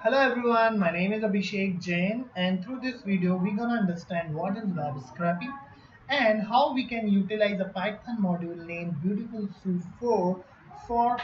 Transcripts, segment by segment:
Hello everyone, my name is Abhishek Jain, and through this video we're gonna understand what is web scraping and how we can utilize a Python module named BeautifulSoup for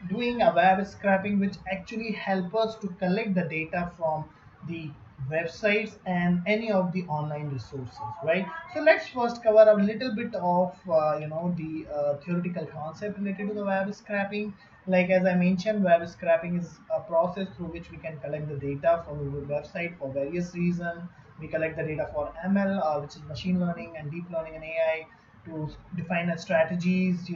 doing a web scraping, which actually help us to collect the data from the websites and any of the online resources, right? So let's first cover a little bit of the theoretical concept related to the web scraping. Like as I mentioned, web scraping is a process through which we can collect the data from the website for various reasons. We collect the data for ML, which is machine learning and deep learning and AI, to define a strategies,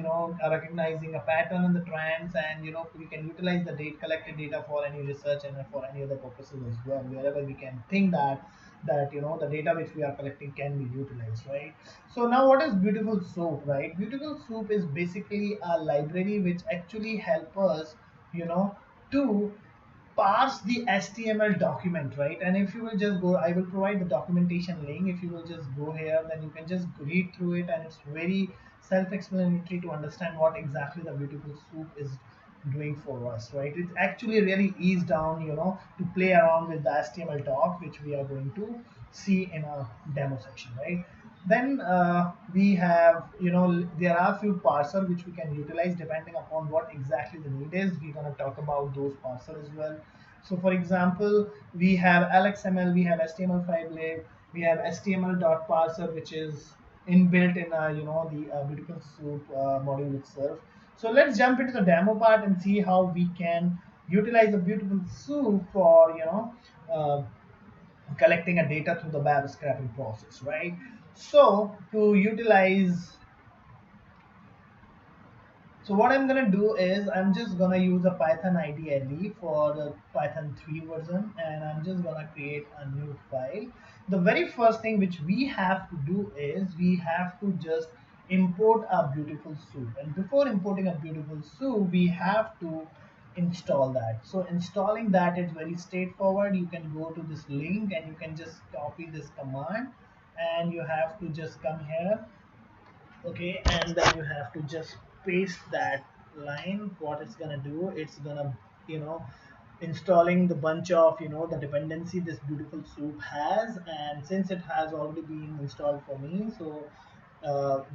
recognizing a pattern in the trends, and we can utilize the data collected data for any research and for any other purposes as well, wherever we can think that the data which we are collecting can be utilized, right? So now what is Beautiful Soup, right? Beautiful Soup is basically a library which actually help us, to parse the HTML document, right? And if you will just go, I will provide the documentation link. If you will just go here, then you can just read through it, and it's very self-explanatory to understand what exactly the Beautiful Soup is doing for us, right? It's actually really ease down, to play around with the HTML doc, which we are going to see in a demo section, right? Then we have, there are a few parser which we can utilize depending upon what exactly the need is. We're going to talk about those parser as well. So for example, we have LXML, we have HTML5 lib, we have HTML.parser, which is inbuilt in the Beautiful Soup module itself. So let's jump into the demo part and see how we can utilize the Beautiful Soup for collecting a data through the web scraping process, right? So to utilize, so what I'm gonna do is I'm just gonna use a Python IDLE for the Python 3 version, and I'm just gonna create a new file. The very first thing which we have to do is we have to just import a Beautiful Soup, and before importing a Beautiful Soup we have to install that. So installing that is very straightforward. You can go to this link and you can just copy this command, and you have to just come here, okay, and then you have to just paste that line. What it's gonna do, it's gonna you know installing the bunch of the dependency this Beautiful Soup has, and since it has already been installed for me, so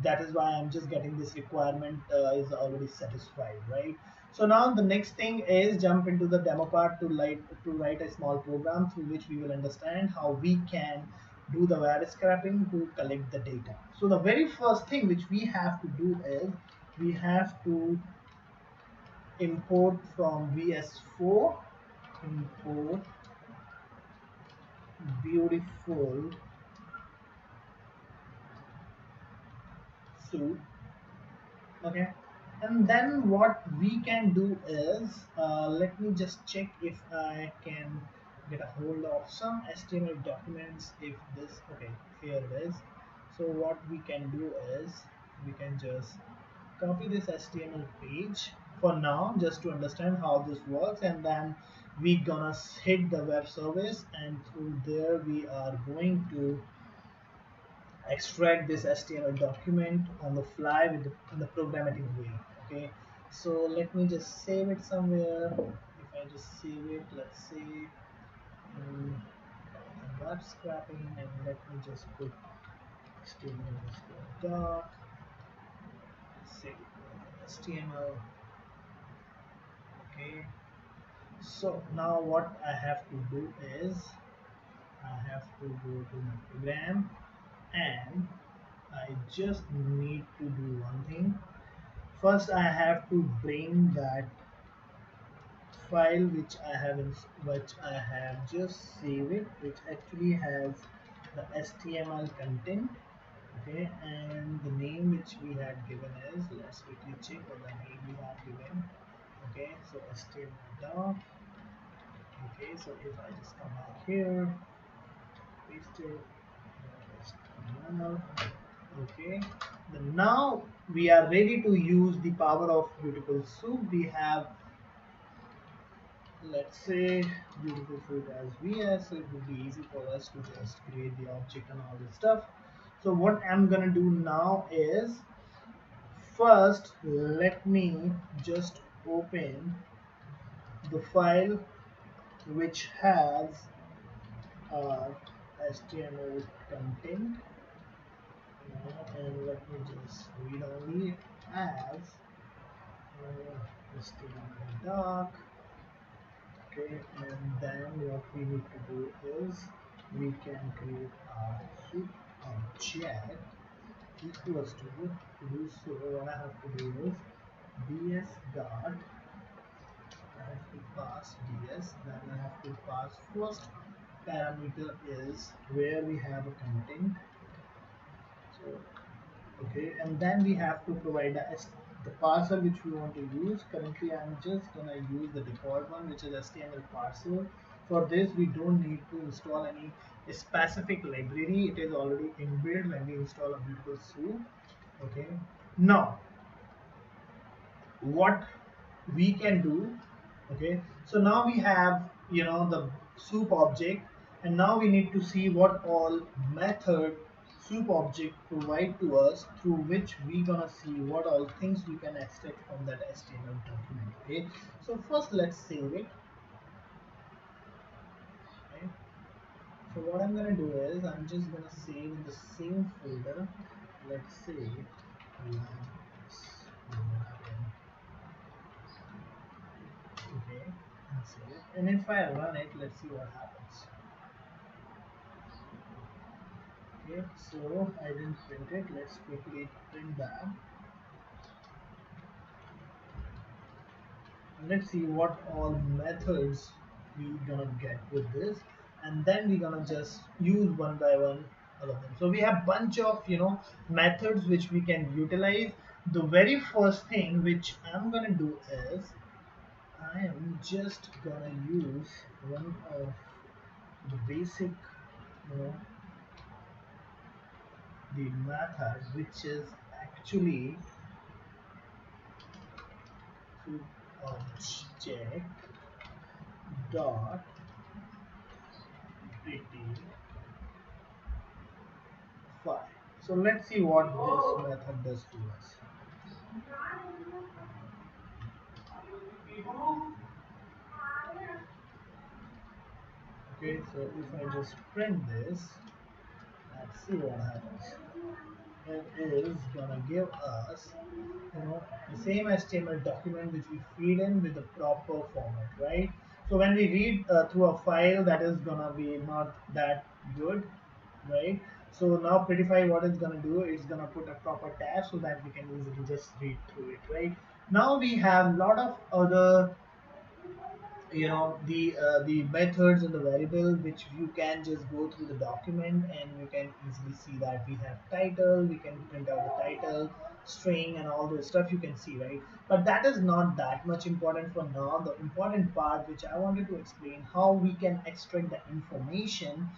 that is why I'm just getting this requirement is already satisfied, right? So now the next thing is jump into the demo part to write a small program through which we will understand how we can do the web scraping to collect the data. So the very first thing which we have to do is we have to import from VS4, import Beautiful Soup, okay. And then what we can do is let me just check if I can get a hold of some HTML documents. If this, okay, here it is. So what we can do is we can just copy this HTML page for now, just to understand how this works, and then we gonna hit the web service, and through there we are going to extract this HTML document on the fly with in the programmatic way. Okay, so let me just save it somewhere. If I just save it, let's say web scraping, and let me just put HTML doc, save HTML. Okay, so now what I have to do is I have to go to my program, and I just need to do one thing. First, I have to bring that file which I have just saved it, which actually has the HTML content, okay, and the name which we had given is, let's quickly check what the name we have given. Okay, so HTML doc. Okay, so if I just come back here, paste it, HTML. Okay, then now we are ready to use the power of Beautiful Soup. We have, let's say, Beautiful Soup as VS, so it would be easy for us to just create the object and all this stuff. So what I'm gonna do now is, first let me just open the file which has uh, HTML content, and let me just read only. It has HTML doc. Okay, and then what we need to do is we can create a soup object equals to do so. What I have to do is ds dot, I have to pass ds, then I have to pass first parameter is where we have a content. So okay, and then we have to provide the parser which we want to use. Currently I'm just gonna use the default one, which is HTML parser. For this we don't need to install any specific library, it is already inbuilt when we install a Beautiful Soup. Okay, now what we can do, okay, so now we have the soup object, and now we need to see what all method soup object provide to us, through which we gonna see what all things we can extract from that HTML document. Okay, so first let's save it. Okay, so what I'm gonna do is I'm just gonna save in the same folder. Let's say okay, and save it. And if I run it, let's see what happens. Okay, so I didn't print it. Let's quickly print that. And let's see what all methods we gonna get with this, and then we're gonna just use one by one all of them. So we have bunch of methods which we can utilize. The very first thing which I'm gonna do is I am just gonna use one of the basic, you know, the method which is actually to object dot pretty file. So let's see what this method does to us. Okay, so if I just print this, let's see what happens. It is gonna give us the same HTML document which we feed in with the proper format, right? So when we read through a file, that is gonna be not that good, right? So now Prettify, what it's gonna do, it's gonna put a proper tab so that we can easily just read through it, right? Now we have a lot of other the methods and the variable which you can just go through the document, and you can easily see that we have title, we can print out the title, string, and all this stuff you can see, right? But that is not that much important for now. The important part which I wanted to explain, how we can extract the information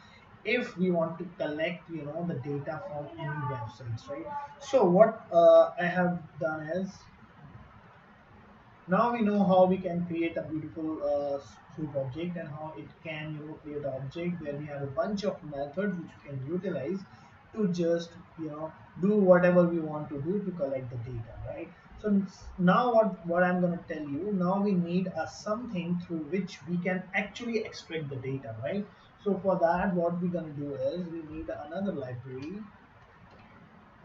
if we want to collect the data from any websites, right? So what I have done is, now we know how we can create a beautiful soup object, and how it can create an object where we have a bunch of methods which we can utilize to just do whatever we want to do to collect the data, right? So now what I'm going to tell you, now we need a something through which we can actually extract the data, right? So for that, what we're going to do is we need another library,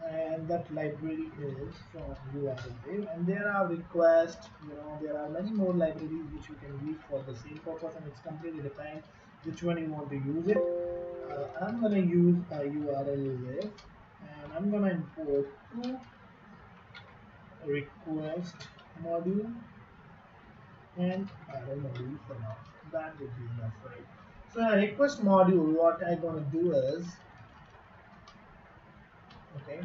and that library is from URL, and there are requests, there are many more libraries which you can use for the same purpose, and it's completely depend which one you want to use it. I'm going to use a URL live, and I'm going to import two request module and arrow module for now. That would be enough, right? So a request module, what I'm going to do is, okay,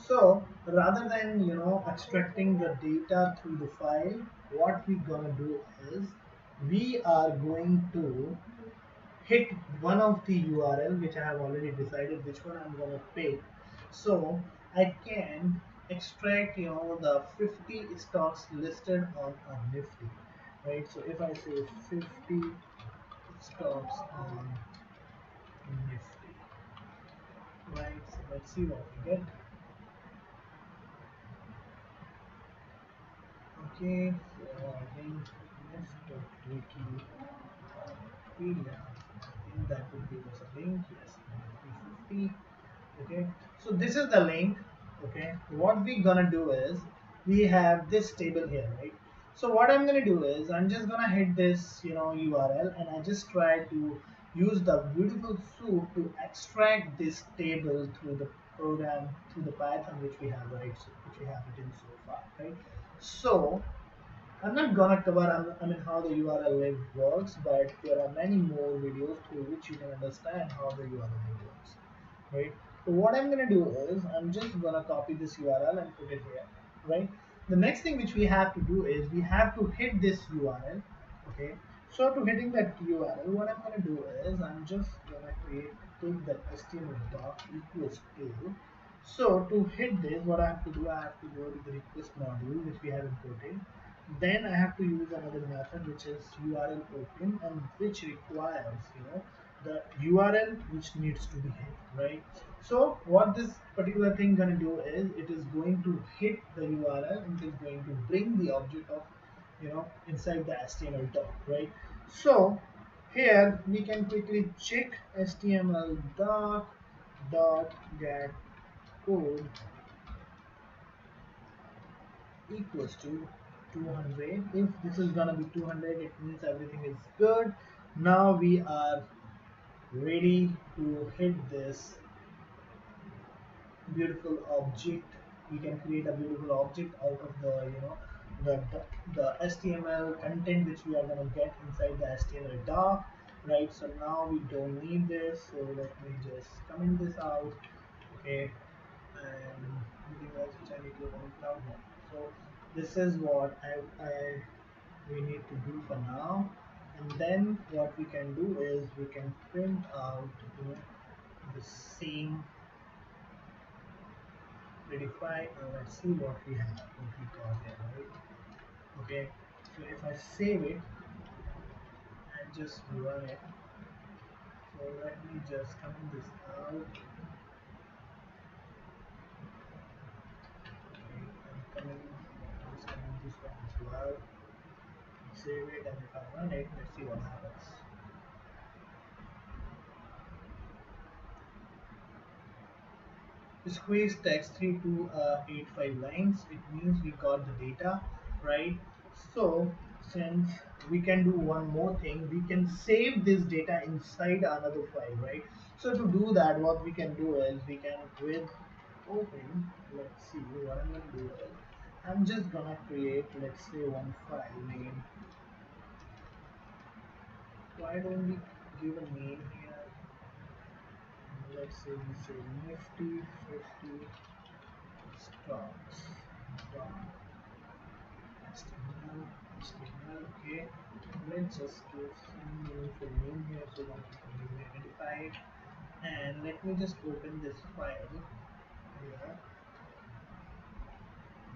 so rather than extracting the data through the file, what we're gonna do is we are going to hit one of the URL which I have already decided which one I'm gonna pick. So I can extract the 50 stocks listed on a Nifty, right? So if I say 50 stocks on Nifty, right? So let's see what we get. Okay, so I think let's go tricky. Wikipedia. I think that would give us a link. Yes, 350. Okay, so this is the link. Okay, what we gonna do is we have this table here, right? So what I'm gonna do is I'm just gonna hit this, URL, and I just try to use the beautiful soup to extract this table through the program, through the Python which we have, right? So, which we have written so far, right? So I'm not gonna cover how the URL link works, but there are many more videos through which you can understand how the URL link works, right? So what I'm gonna do is I'm just gonna copy this URL and put it here, right? The next thing which we have to do is we have to hit this URL, okay? So to hitting that URL, what I'm gonna do is I'm just gonna take that HTML doc equals to. So to hit this, what I have to do, I have to go to the request module which we have imported. Then I have to use another method which is URL open, and which requires the URL which needs to be hit, right? So what this particular thing gonna do is it is going to hit the URL and it is going to bring the object of inside the HTML doc, right? So here we can quickly check HTML doc dot get code equals to 200. If this is gonna be 200, it means everything is good. Now we are ready to hit this beautiful object. We can create a beautiful object out of the, the, the HTML content which we are gonna get inside the HTML doc, right? So now we don't need this, so let me just comment this out, okay? And anything else which I need to comment down here. So this is what we need to do for now, and then what we can do is we can print out the same prettify, and let's see what we have, what we got here, right? Okay, so if I save it and just run it, so let me just comment this out. Okay, I'm just comment this one as well, save it, and if I run it, let's see what happens. Squeeze text 3285 lines, it means we got the data, right? So since we can do one more thing, we can save this data inside another file, right? So to do that, what we can do is we can with open, let's see what I'm gonna do is I'm just gonna create, let's say, one file name. Why don't we give a name here? Let's say we say nifty 50 stocks dot HTML, okay. Let's just give some meaningful name here so that we can easily identify it. And let me just open this file here,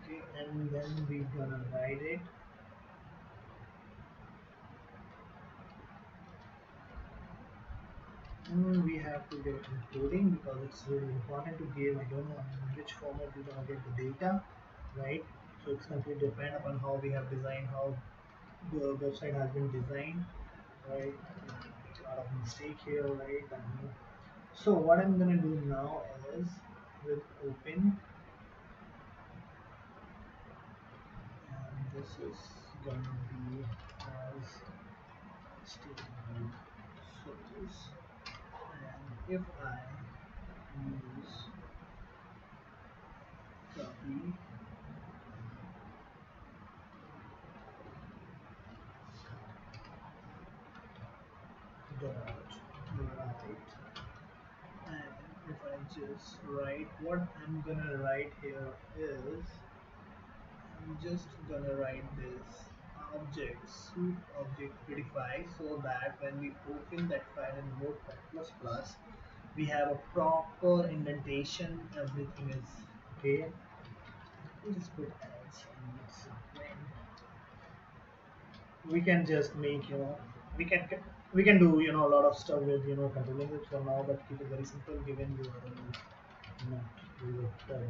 okay, and then we're gonna write it. We have to get encoding because it's really important to give. I don't know in which format we're gonna get the data, right? So it's completely depend upon how we have designed, how the website has been designed, right? A lot of mistake here, right? So what I'm gonna do now is with open, and this is gonna be as HTML source, and if I use copy dot write, and if I just write, what I'm gonna write here is I'm just gonna write this object soup object prettify, so that when we open that file in Notepad++, we have a proper indentation, everything is okay. We just put ads, and let's when we can just make we can we can do a lot of stuff with controlling it for now, but keep it very simple given you are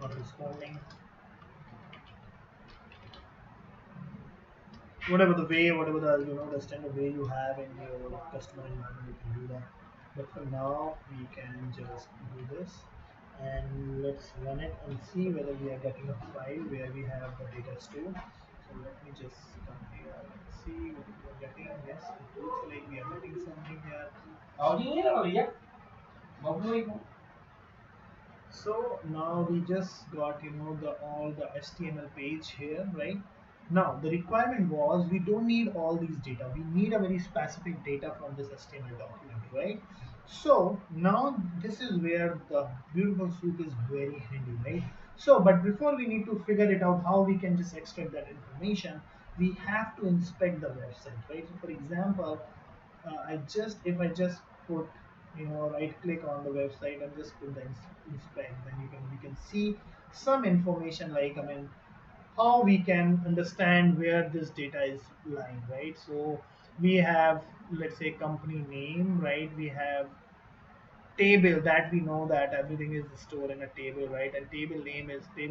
not responding. whatever the way, whatever the the standard way you have in your customer environment, you can do that. But for now, we can just do this, and let's run it and see whether we are getting a file where we have the data stored. So let me just come here and see what we are getting. Yes, it looks like we are getting something here. So now we just got the all the HTML page here, right? Now the requirement was we don't need all these data. We need a very specific data from this HTML document, right? So now this is where the beautiful soup is very handy, right? So but before we need to figure it out how we can just extract that information, we have to inspect the website, right? So for example, if I just put right click on the website and just put the inspect, then we can see some information, like how we can understand where this data is lying, right? So we have, let's say, company name, right? We have table, that we know that everything is stored in a table, right? And table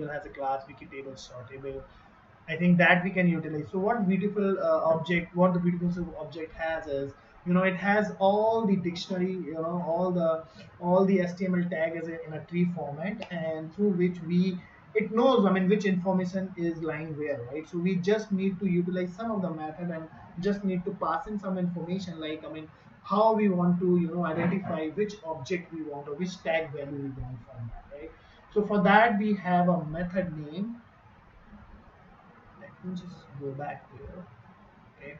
has a class wiki table sort table. I think that we can utilize. So what the beautiful soup object has is, it has all the dictionary, all the HTML tag is in a tree format, and through which it knows, which information is lying where, right? So we just need to utilize some of the method and just need to pass in some information, like, how we want to, identify which object we want or which tag value we want from that, right? So for that we have a method name. Let me just go back here. Okay,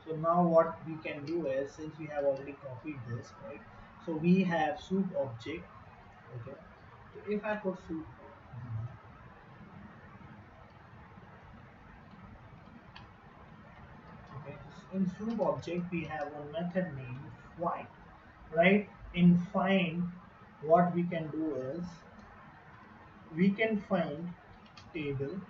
so now what we can do is, since we have already copied this, right? So we have soup object. Okay, so if I put soup, okay, in soup object we have one method named find, right? In find, what we can do is we can find table,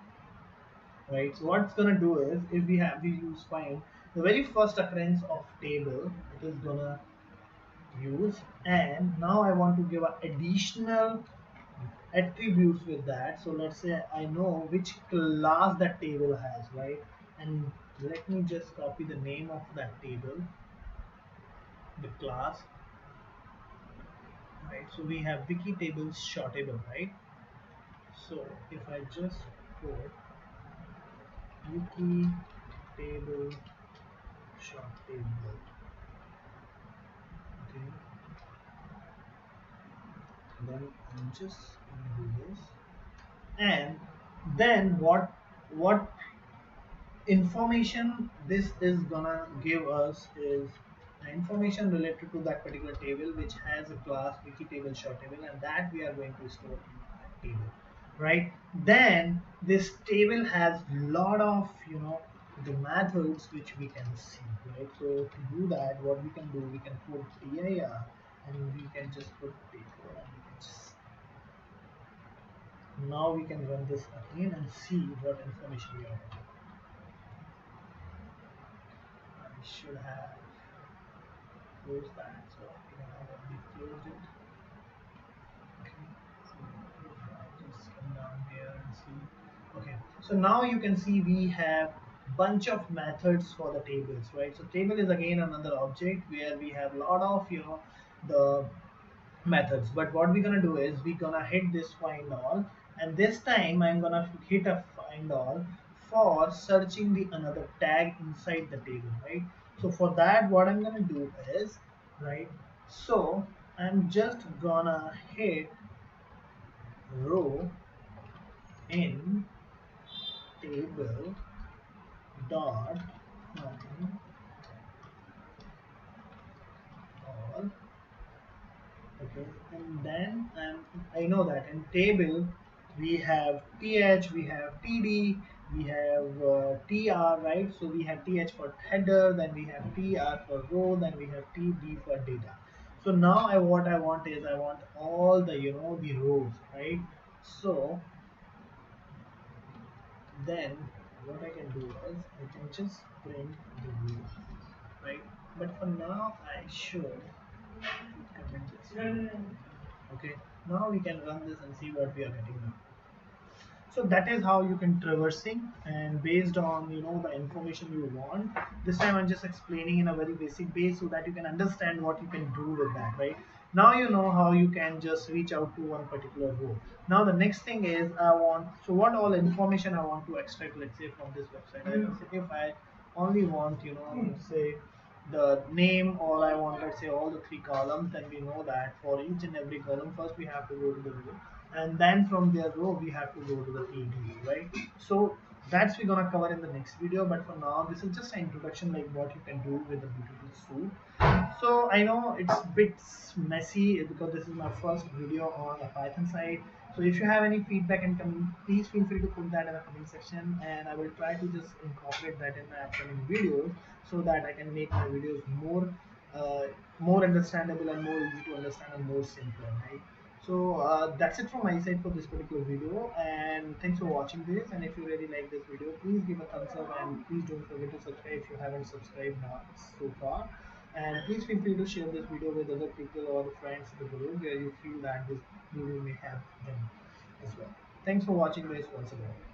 right? So what's gonna do is, if we use find, the very first occurrence of table it is gonna use, and now I want to give a additional attributes with that. So let's say I know which class that table has, right? And let me just copy the name of that table, the class, right? So we have wiki tables short table, right? So if I just put wiki table short table, okay, then I'm just gonna do this, and then what information this is gonna give us is information related to that particular table, which has a class wiki table short table, and that we are going to store in that table, right? Then this table has lot of the methods which we can see, right? So to do that, what we can do, we can put dir, and we can just put table, and we can just, now we can run this again and see what information we are getting. I should have closed that, so I have already closed it. Okay, so if I just come down here and see, okay, so now you can see we have bunch of methods for the tables, right? So table is again another object where we have a lot of the methods, but what we're gonna do is we're gonna hit this find all, and this time I'm gonna hit a find all for searching the another tag inside the table, right? So for that, what I'm gonna do is, right, so I'm just gonna hit row in table dot find all. Okay, and then I know that in table we have th, we have td, we have tr, right? So we have th for header, then we have tr for row, then we have td for data. So now what I want is, I want all the the rows, right? So then what I can do is I can just print the rows, right? But for now I should comment this. Okay, now we can run this and see what we are getting now. So that is how you can traversing, and based on the information you want. This time I'm just explaining in a very basic base so that you can understand what you can do with that, right? Now you know how you can just reach out to one particular row. Now the next thing is, what all information I want to extract, let's say, from this website. I can say if I only want, let's say, the name, or I want, let's say, all the three columns, then we know that for each and every column, first we have to go to the row, and then from their row we have to go to the table, right? So that's we're gonna cover in the next video, but for now this is just an introduction, like what you can do with the beautiful soup. So I know it's a bit messy because this is my first video on the Python side. So if you have any feedback and please feel free to put that in the comment section, and I will try to just incorporate that in my upcoming videos so that I can make my videos uh, more understandable and more easy to understand and more simpler, right? So that's it from my side for this particular video, and thanks for watching this. And if you really like this video, please give a thumbs up, and please don't forget to subscribe if you haven't subscribed now so far. And please feel free to share this video with other people or friends in the group where you feel that this video may help them as well. Thanks for watching this once again.